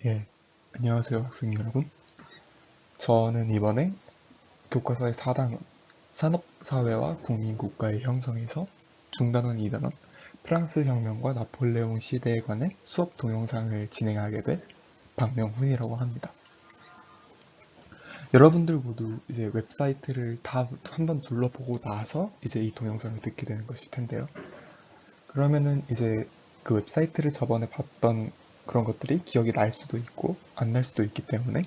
예, 안녕하세요, 학생 여러분. 저는 이번에 교과서의 4단원, 산업사회와 국민국가의 형성에서 중단원 2단원, 프랑스 혁명과 나폴레옹 시대에 관해 수업 동영상을 진행하게 될 박명훈이라고 합니다. 여러분들 모두 이제 웹사이트를 다 한번 둘러보고 나서 이제 이 동영상을 듣게 되는 것일 텐데요. 그러면은 이제 그 웹사이트를 저번에 봤던 그런 것들이 기억이 날 수도 있고 안 날 수도 있기 때문에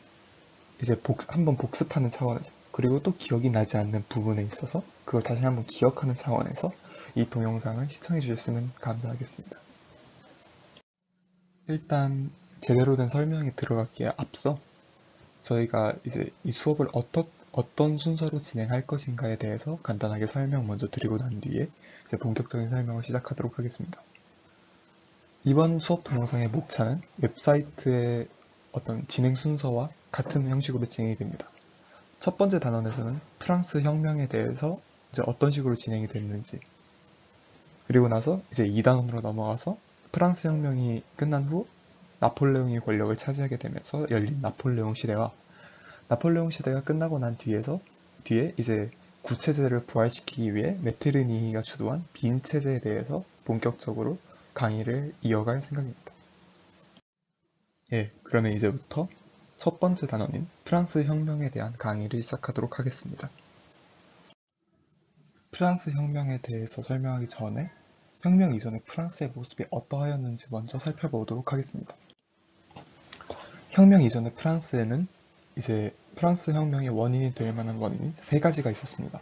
이제 한번 복습하는 차원에서 그리고 또 기억이 나지 않는 부분에 있어서 그걸 다시 한번 기억하는 차원에서 이 동영상을 시청해 주셨으면 감사하겠습니다. 일단 제대로 된 설명에 들어가기에 앞서 저희가 이제 이 수업을 어떤 순서로 진행할 것인가에 대해서 간단하게 설명 먼저 드리고 난 뒤에 이제 본격적인 설명을 시작하도록 하겠습니다. 이번 수업 동영상의 목차는 웹사이트의 어떤 진행 순서와 같은 형식으로 진행이 됩니다. 첫 번째 단원에서는 프랑스 혁명에 대해서 이제 어떤 식으로 진행이 됐는지, 그리고 나서 이제 2단원으로 넘어가서 프랑스 혁명이 끝난 후 나폴레옹이 권력을 차지하게 되면서 열린 나폴레옹 시대와 나폴레옹 시대가 끝나고 난 뒤에 이제 구체제를 부활시키기 위해 메테르니히가 주도한 빈 체제에 대해서 본격적으로 강의를 이어갈 생각입니다. 예, 그러면 이제부터 첫 번째 단원인 프랑스 혁명에 대한 강의를 시작하도록 하겠습니다. 프랑스 혁명에 대해서 설명하기 전에 혁명 이전의 프랑스의 모습이 어떠하였는지 먼저 살펴보도록 하겠습니다. 혁명 이전의 프랑스에는 이제 프랑스 혁명의 원인이 될 만한 원인이 세 가지가 있었습니다.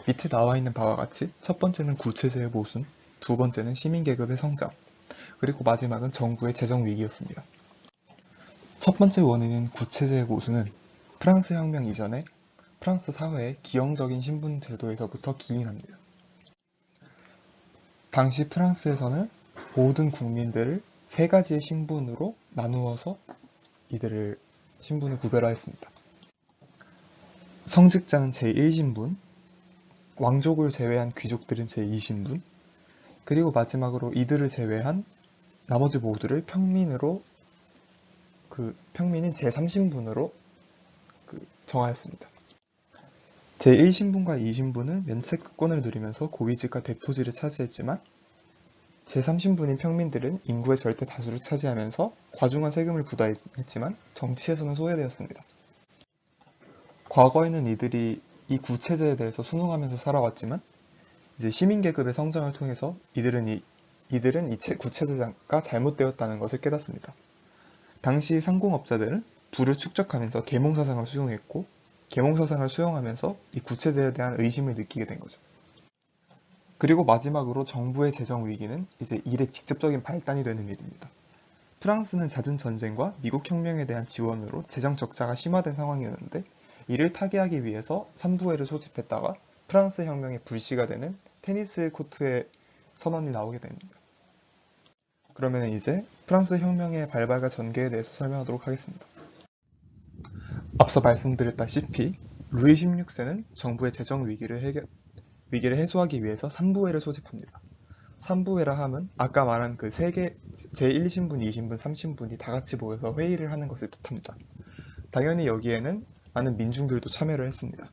밑에 나와 있는 바와 같이 첫 번째는 구체제의 모순, 두 번째는 시민계급의 성장, 그리고 마지막은 정부의 재정 위기였습니다. 첫 번째 원인인 구체제의 모순은 프랑스 혁명 이전에 프랑스 사회의 기형적인 신분 제도에서부터 기인합니다. 당시 프랑스에서는 모든 국민들을 세 가지의 신분으로 나누어서 이들을 신분을 구별하였습니다. 성직자는 제1신분, 왕족을 제외한 귀족들은 제2신분, 그리고 마지막으로 이들을 제외한 나머지 모두를 평민인 제3신분으로 정하였습니다. 제1신분과 2신분은 면책권을 누리면서 고위직과 대토지를 차지했지만 제3신분인 평민들은 인구의 절대 다수를 차지하면서 과중한 세금을 부과했지만 정치에서는 소외되었습니다. 과거에는 이들이 이 구체제에 대해서 순응하면서 살아왔지만 이제 시민계급의 성장을 통해서 이들은 이 구체제가 잘못되었다는 것을 깨닫습니다. 당시 상공업자들은 부를 축적하면서 계몽사상을 수용했고 계몽사상을 수용하면서 이 구체제에 대한 의심을 느끼게 된 거죠. 그리고 마지막으로 정부의 재정 위기는 이제 일의 직접적인 발단이 되는 일입니다. 프랑스는 잦은 전쟁과 미국 혁명에 대한 지원으로 재정 적자가 심화된 상황이었는데 이를 타개하기 위해서 산부회를 소집했다가 프랑스 혁명의 불씨가 되는 테니스 코트의 선언이 나오게 됩니다. 그러면 이제 프랑스 혁명의 발발과 전개에 대해서 설명하도록 하겠습니다. 앞서 말씀드렸다시피 루이 16세는 정부의 재정 위기를 해소하기 위해서 산부회를 소집합니다. 산부회라 함은 아까 말한 그 세 개 제1신분, 2신분, 3신분이 다 같이 모여서 회의를 하는 것을 뜻합니다. 당연히 여기에는 많은 민중들도 참여를 했습니다.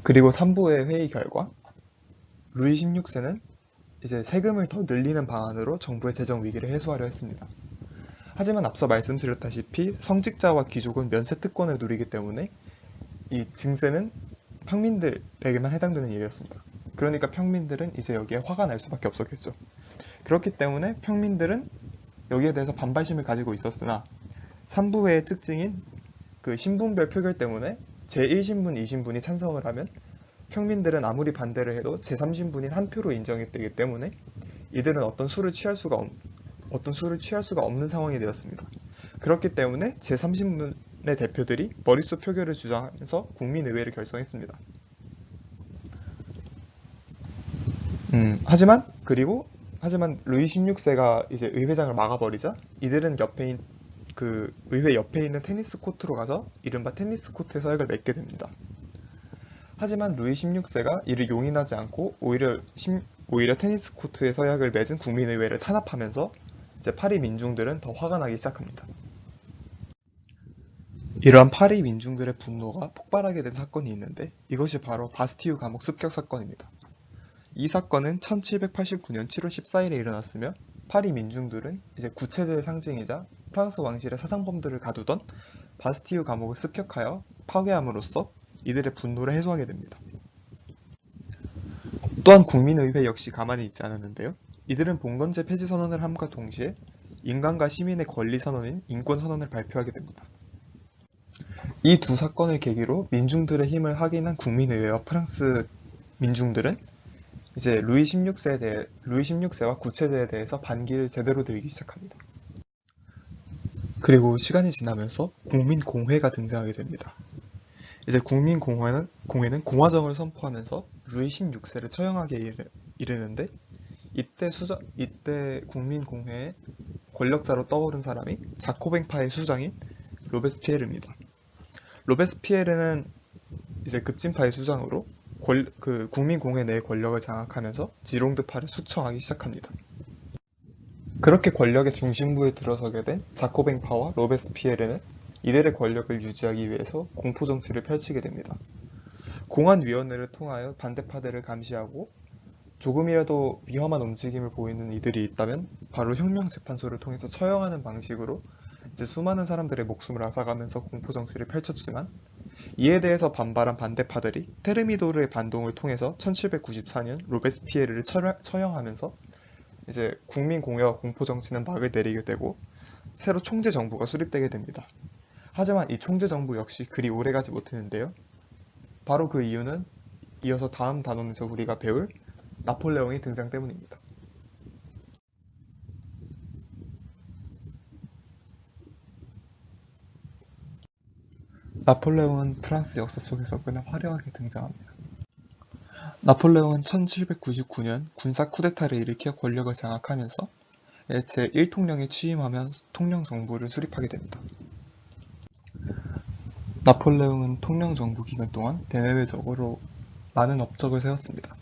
그리고 산부회 회의 결과 루이 16세는 이제 세금을 더 늘리는 방안으로 정부의 재정 위기를 해소하려 했습니다. 하지만 앞서 말씀드렸다시피 성직자와 귀족은 면세 특권을 누리기 때문에 이 증세는 평민들에게만 해당되는 일이었습니다. 그러니까 평민들은 이제 여기에 화가 날 수밖에 없었겠죠. 그렇기 때문에 평민들은 여기에 대해서 반발심을 가지고 있었으나 산부회의 특징인 그 신분별 표결 때문에 제1신분, 2신분이 찬성을 하면 평민들은 아무리 반대를 해도 제3신분인 한 표로 인정이 되기 때문에 이들은 어떤 수를 취할 수가 없는 상황이 되었습니다. 그렇기 때문에 제3신분의 대표들이 머릿수 표결을 주장하면서 국민의회를 결성했습니다. 하지만 루이 16세가 이제 의회장을 막아버리자 이들은 그 의회 옆에 있는 테니스 코트로 가서 이른바 테니스 코트의 서약을 맺게 됩니다. 하지만 루이 16세가 이를 용인하지 않고 오히려 테니스 코트의 서약을 맺은 국민의회를 탄압하면서 이제 파리 민중들은 더 화가 나기 시작합니다. 이러한 파리 민중들의 분노가 폭발하게 된 사건이 있는데 이것이 바로 바스티유 감옥 습격 사건입니다. 이 사건은 1789년 7월 14일에 일어났으며 파리 민중들은 이제 구체제의 상징이자 프랑스 왕실의 사상범들을 가두던 바스티유 감옥을 습격하여 파괴함으로써 이들의 분노를 해소하게 됩니다. 또한 국민의회 역시 가만히 있지 않았는데요. 이들은 봉건제 폐지 선언을 함과 동시에 인간과 시민의 권리 선언인 인권 선언을 발표하게 됩니다. 이 두 사건을 계기로 민중들의 힘을 확인한 국민의회와 프랑스 민중들은 이제 루이 16세와 구체제에 대해서 반기를 제대로 들기 시작합니다. 그리고 시간이 지나면서 국민공회가 등장하게 됩니다. 이제 국민공회는 공화정을 선포하면서 루이 16세를 처형하게 이르는데 이때 국민공회의 권력자로 떠오른 사람이 자코뱅파의 수장인 로베스피에르입니다. 로베스피에르는 이제 급진파의 수장으로 국민공회 내의 권력을 장악하면서 지롱드파를 숙청하기 시작합니다. 그렇게 권력의 중심부에 들어서게 된 자코뱅파와 로베스피에르는 이들의 권력을 유지하기 위해서 공포정치를 펼치게 됩니다. 공안위원회를 통하여 반대파들을 감시하고 조금이라도 위험한 움직임을 보이는 이들이 있다면 바로 혁명재판소를 통해서 처형하는 방식으로 이제 수많은 사람들의 목숨을 앗아가면서 공포정치를 펼쳤지만 이에 대해서 반발한 반대파들이 테르미도르의 반동을 통해서 1794년 로베스피에르를 처형하면서 이제 국민공회와 공포정치는 막을 내리게 되고 새로 총재정부가 수립되게 됩니다. 하지만 이 총재정부 역시 그리 오래가지 못했는데요. 바로 그 이유는 이어서 다음 단원에서 우리가 배울 나폴레옹의 등장 때문입니다. 나폴레옹은 프랑스 역사 속에서 꽤나 화려하게 등장합니다. 나폴레옹은 1799년 군사 쿠데타를 일으켜 권력을 장악하면서 제1통령에 취임하며 통령정부를 수립하게 됩니다. 나폴레옹은 통령정부 기간 동안 대내외적으로 많은 업적을 세웠습니다.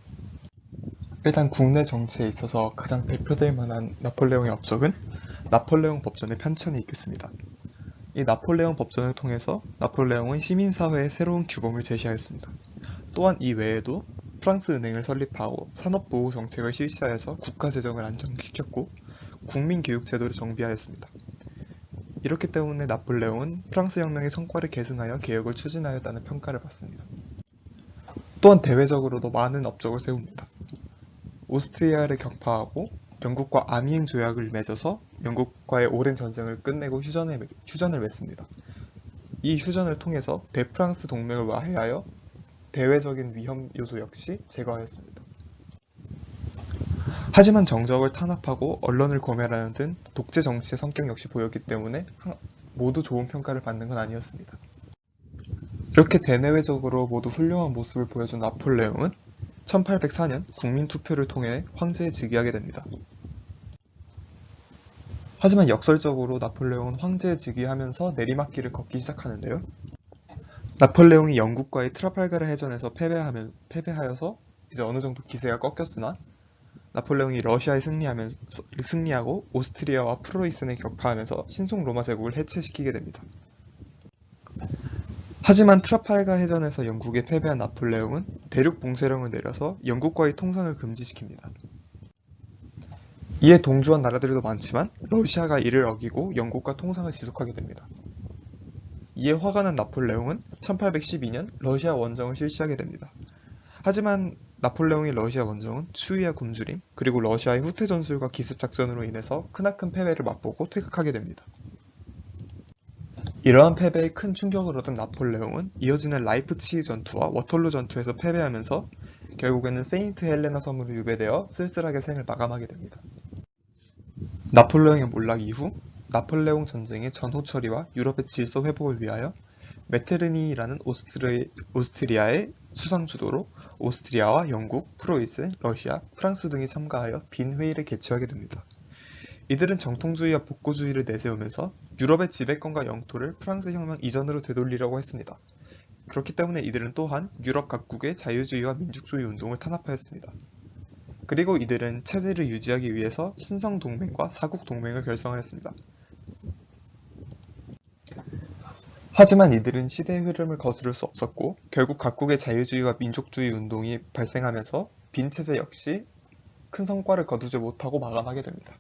일단 국내 정치에 있어서 가장 대표될 만한 나폴레옹의 업적은 나폴레옹 법전의 편찬이 있겠습니다. 이 나폴레옹 법전을 통해서 나폴레옹은 시민사회의 새로운 규범을 제시하였습니다. 또한 이 외에도 프랑스 은행을 설립하고 산업보호 정책을 실시하여서 국가재정을 안정시켰고 국민교육제도를 정비하였습니다. 이렇기 때문에 나폴레옹은 프랑스 혁명의 성과를 계승하여 개혁을 추진하였다는 평가를 받습니다. 또한 대외적으로도 많은 업적을 세웁니다. 오스트리아를 격파하고 영국과 아미행 조약을 맺어서 영국과의 오랜 전쟁을 끝내고 휴전을 맺습니다. 이 휴전을 통해서 대프랑스 동맹을 와해하여 대외적인 위험 요소 역시 제거하였습니다. 하지만 정적을 탄압하고 언론을 검열하는 등 독재 정치의 성격 역시 보였기 때문에 모두 좋은 평가를 받는 건 아니었습니다. 이렇게 대내외적으로 모두 훌륭한 모습을 보여준 나폴레옹은 1804년 국민투표를 통해 황제에 즉위하게 됩니다. 하지만 역설적으로 나폴레옹은 황제에 즉위하면서 내리막길을 걷기 시작하는데요. 나폴레옹이 영국과의 트라팔가르 해전에서 패배하여서 이제 어느 정도 기세가 꺾였으나 나폴레옹이 러시아에 승리하고 오스트리아와 프로이센을 격파하면서 신속 로마 제국을 해체시키게 됩니다. 하지만 트라팔가 해전에서 영국에 패배한 나폴레옹은 대륙 봉쇄령을 내려서 영국과의 통상을 금지시킵니다. 이에 동조한 나라들도 많지만 러시아가 이를 어기고 영국과 통상을 지속하게 됩니다. 이에 화가 난 나폴레옹은 1812년 러시아 원정을 실시하게 됩니다. 하지만 나폴레옹의 러시아 원정은 추위와 굶주림, 그리고 러시아의 후퇴 전술과 기습 작전으로 인해서 크나큰 패배를 맛보고 퇴각하게 됩니다. 이러한 패배에 큰 충격을 얻은 나폴레옹은 이어지는 라이프치히 전투와 워털루 전투에서 패배하면서 결국에는 세인트 헬레나 섬으로 유배되어 쓸쓸하게 생을 마감하게 됩니다. 나폴레옹의 몰락 이후 나폴레옹 전쟁의 전후 처리와 유럽의 질서 회복을 위하여 메테르니히라는 오스트리아의 수상 주도로 오스트리아와 영국, 프로이센, 러시아, 프랑스 등이 참가하여 빈 회의를 개최하게 됩니다. 이들은 정통주의와 복고주의를 내세우면서 유럽의 지배권과 영토를 프랑스 혁명 이전으로 되돌리려고 했습니다. 그렇기 때문에 이들은 또한 유럽 각국의 자유주의와 민족주의 운동을 탄압하였습니다. 그리고 이들은 체제를 유지하기 위해서 신성동맹과 사국동맹을 결성하였습니다. 하지만 이들은 시대의 흐름을 거스를 수 없었고 결국 각국의 자유주의와 민족주의 운동이 발생하면서 빈 체제 역시 큰 성과를 거두지 못하고 마감하게 됩니다.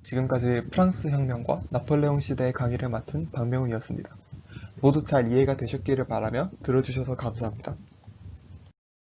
지금까지 프랑스 혁명과 나폴레옹 시대의 강의를 맡은 박명훈이었습니다. 모두 잘 이해가 되셨기를 바라며 들어주셔서 감사합니다.